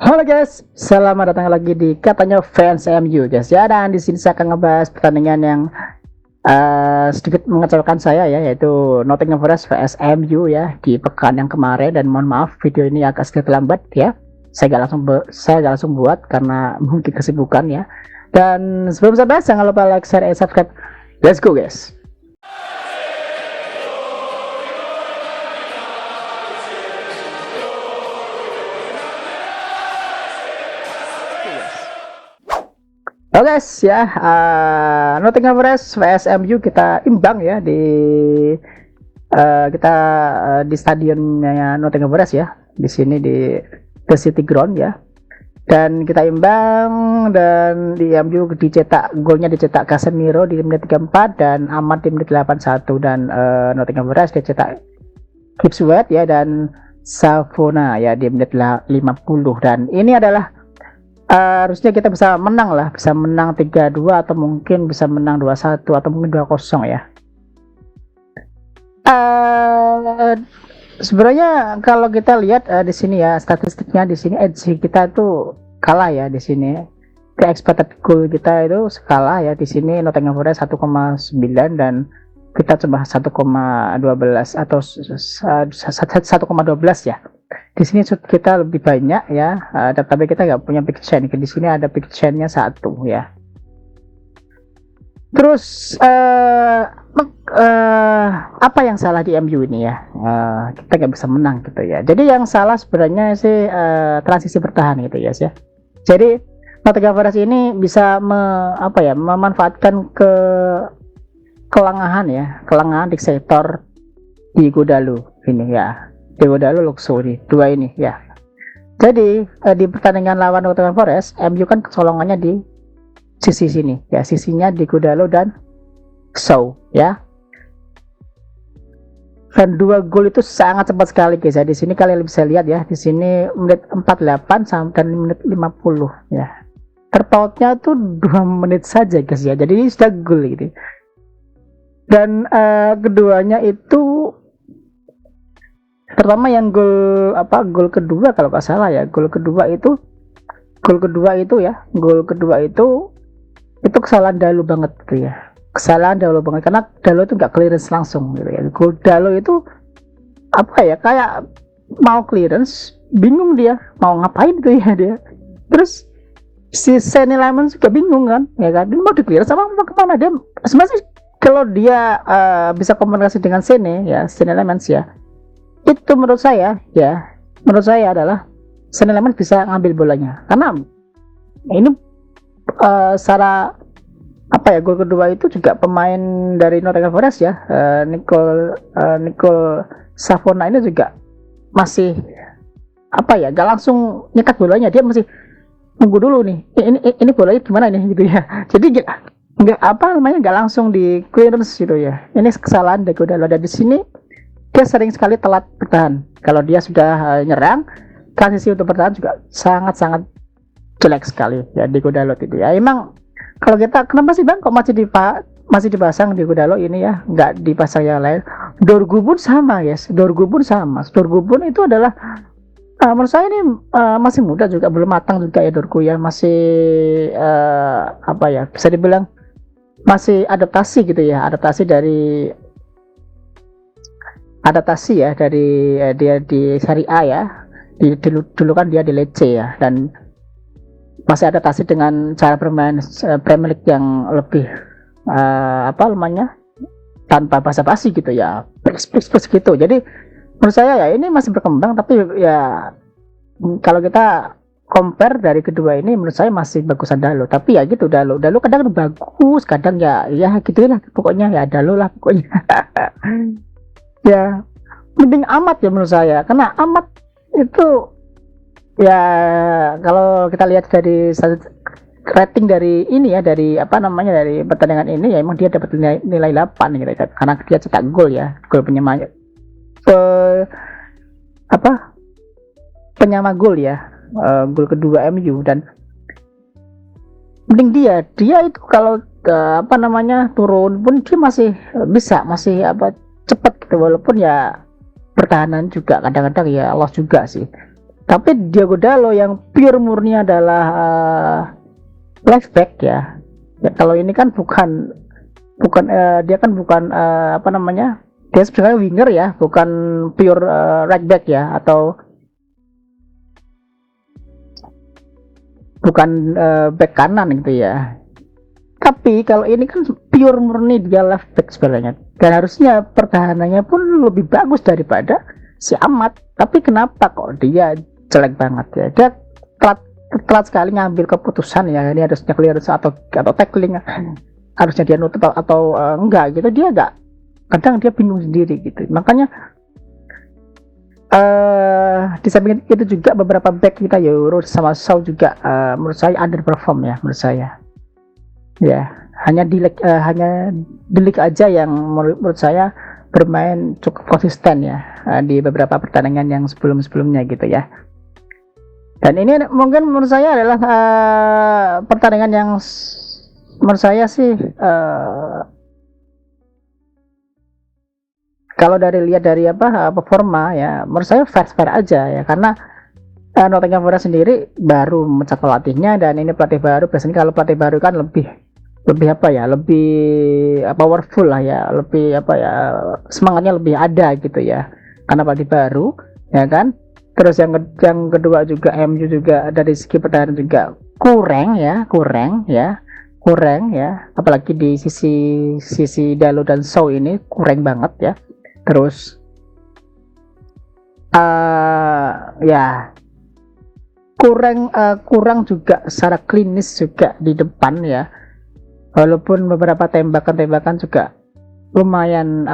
Halo guys, selamat datang lagi di katanya fans MU guys ya. Dan di sini saya akan ngebahas pertandingan yang sedikit mengecewakan saya ya, yaitu Nottingham Forest vs MU ya di pekan yang kemarin. Dan mohon maaf video ini agak sedikit lambat ya. Saya gak langsung buat karena mungkin kesibukan ya. Dan sebelum saya bahas, jangan lupa like, share, and subscribe. Let's go guys. Oke guys ya, Nottingham Forest vs MU kita imbang ya di stadionnya Nottingham Forest ya, di sini di The City Ground ya. Dan kita imbang, dan di MU golnya dicetak Casemiro di menit 34 dan Ahmad di menit 81. Dan Nottingham Forest dicetak Gibbs White ya dan Savona ya di menit 50. Dan ini adalah harusnya kita bisa menang 3-2 atau mungkin bisa menang 2-1 atau mungkin 2-0 ya. Sebenarnya kalau kita lihat di sini ya, statistiknya di sini edge kita tuh kalah ya di sini. Ke expected goal kita itu kalah ya di sini. Nottingham Forest 1,9 dan kita cuma 1,12 atau 1,12 ya. Di sini shoot kita lebih banyak ya, tapi kita nggak punya big chance. Di sini ada big chance-nya 1 ya. Terus apa yang salah di MU ini ya? Kita nggak bisa menang gitu ya. Jadi yang salah sebenarnya sih transisi bertahan gitu ya. Jadi Nottingham Forest ini bisa memanfaatkan kelangahan di sektor di Godalo ini ya. Godalo Luxury 2 ini ya. Jadi di pertandingan lawan Nottingham Forest, MU kan kecolongannya di sisi sini ya, sisinya di Godalo dan Shaw ya. Dan 2 gol itu sangat cepat sekali guys ya. Di sini kalian bisa lihat ya, di sini menit 48 sampai menit 50 ya. Terpautnya tuh 2 menit saja guys ya. Jadi ini sudah gol gitu. Dan keduanya itu pertama yang gol kedua kalau nggak salah ya, gol kedua itu kesalahan Dalo banget gitu ya, karena Dalo itu nggak clearance langsung gitu ya. Gol Dalo itu kayak mau clearance, bingung dia mau ngapain gitu ya dia. Terus si Senne Lammens juga bingung kan ya kan, dia mau di clearance sama kemana dia sebenarnya. Kalau dia bisa komunikasi dengan Senne Lammens ya, itu menurut saya adalah Senne Lammens bisa ngambil bolanya, karena ini secara gol kedua itu juga pemain dari Nottingham Forest ya, Nicole Savona ini juga masih gak langsung nyetak bolanya, dia masih tunggu dulu nih, ini bolanya gimana nih gitu ya. Jadi nggak langsung di clearance gitu ya. Ini kesalahan dari Godalo. Ada di sini dia sering sekali telat bertahan. Kalau dia sudah nyerang, transisi untuk bertahan juga sangat-sangat jelek sekali ya di Godalo itu ya. Emang kalau kita, kenapa sih bang kok masih dipasang di Godalo ini ya, nggak dipasang yang lain? Dorgu pun sama guys, Dorgu pun itu adalah menurut saya ini masih muda juga, belum matang juga ya Dorgu ya, masih bisa dibilang masih adaptasi gitu ya, dia di Serie A ya. Dulu kan dia di Lecce ya, dan masih adaptasi dengan cara bermain Premier League yang lebih tanpa basa-basi gitu ya, plus gitu. Jadi menurut saya ya ini masih berkembang, tapi ya kalau kita compare dari kedua ini, menurut saya masih bagusan Dalo. Tapi ya gitu, Dalo kadang bagus, kadang ya gitulah pokoknya ya, Dalo lah pokoknya. Ya mending Ahmad ya menurut saya, karena Ahmad itu ya kalau kita lihat dari rating dari ini ya, dari dari pertandingan ini ya, emang dia dapat nilai 8 gitu ya, karena dia cetak gol ya, gol penyama gol ya, gol kedua MU. Dan mending dia itu kalau turun pun dia masih cepat gitu, walaupun ya pertahanan juga kadang-kadang ya loss juga sih. Tapi Diogo Dalot yang pure murni adalah left back ya. Kalau ini kan bukan dia kan bukan apa namanya, dia sebenarnya winger ya, bukan pure right back ya, atau bukan back kanan gitu ya. Tapi kalau ini kan pure murni dia left back sebenarnya, dan harusnya pertahanannya pun lebih bagus daripada si Ahmad. Tapi kenapa kok dia jelek banget ya? Dia telat sekali ngambil keputusan ya. Ini harusnya clearance atau tackling, harusnya dia nutup atau enggak gitu. Dia enggak, kadang dia bingung sendiri gitu. Makanya di samping itu juga beberapa back kita Euro sama Shaw juga menurut saya underperform ya, menurut saya ya. Hanya di league aja yang menurut saya bermain cukup konsisten ya di beberapa pertandingan yang sebelumnya gitu ya. Dan ini mungkin menurut saya adalah pertandingan yang menurut saya sih kalau lihat dari performa ya, menurut saya fair aja ya, karena Nottingham Forest sendiri baru mencat pelatihnya, dan ini pelatih baru. Biasanya kalau pelatih baru kan lebih powerful lah ya, lebih semangatnya lebih ada gitu ya, karena pelatih baru ya kan. Terus yang kedua juga MU juga dari segi pertahanan juga kurang ya, apalagi di sisi Dalot dan Shaw ini kurang banget ya. Terus ya kurang juga secara klinis juga di depan ya, walaupun beberapa tembakan juga lumayan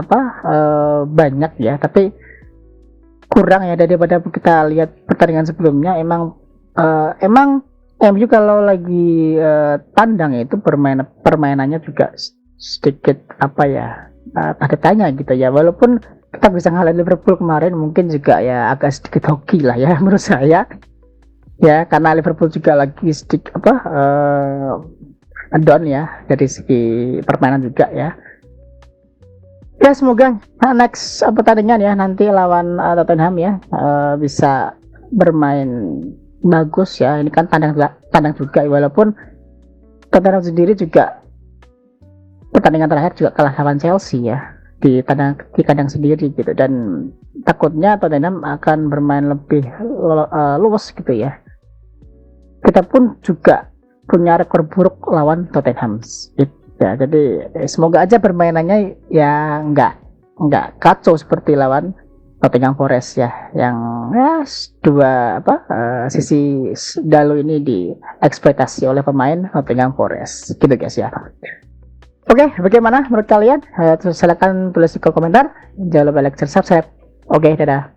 banyak ya, tapi kurang ya daripada kita lihat pertandingan sebelumnya. Emang MU kalau lagi tandang itu permainannya juga sedikit tanda tanya gitu ya, walaupun kita bisa ngalahin Liverpool kemarin, mungkin juga ya agak sedikit hoki lah ya menurut saya ya, karena Liverpool juga lagi sedikit down ya dari segi permainan juga ya. Ya semoga next pertandingan ya nanti lawan Tottenham ya bisa bermain bagus ya. Ini kan tandang juga, walaupun Tottenham sendiri juga pertandingan terakhir juga kalah lawan Chelsea ya di kandang sendiri gitu, dan takutnya Tottenham akan bermain lebih luas gitu ya. Kita pun juga punya rekor buruk lawan Tottenham gitu. Ya, jadi semoga aja permainannya ya nggak kacau seperti lawan Nottingham Forest ya, yang ya sisi Dalot ini dieksploitasi oleh pemain Nottingham Forest gitu guys ya. Oke, bagaimana menurut kalian? Silakan tulis di kolom komentar. Jangan lupa like, share, subscribe. Oke, dadah.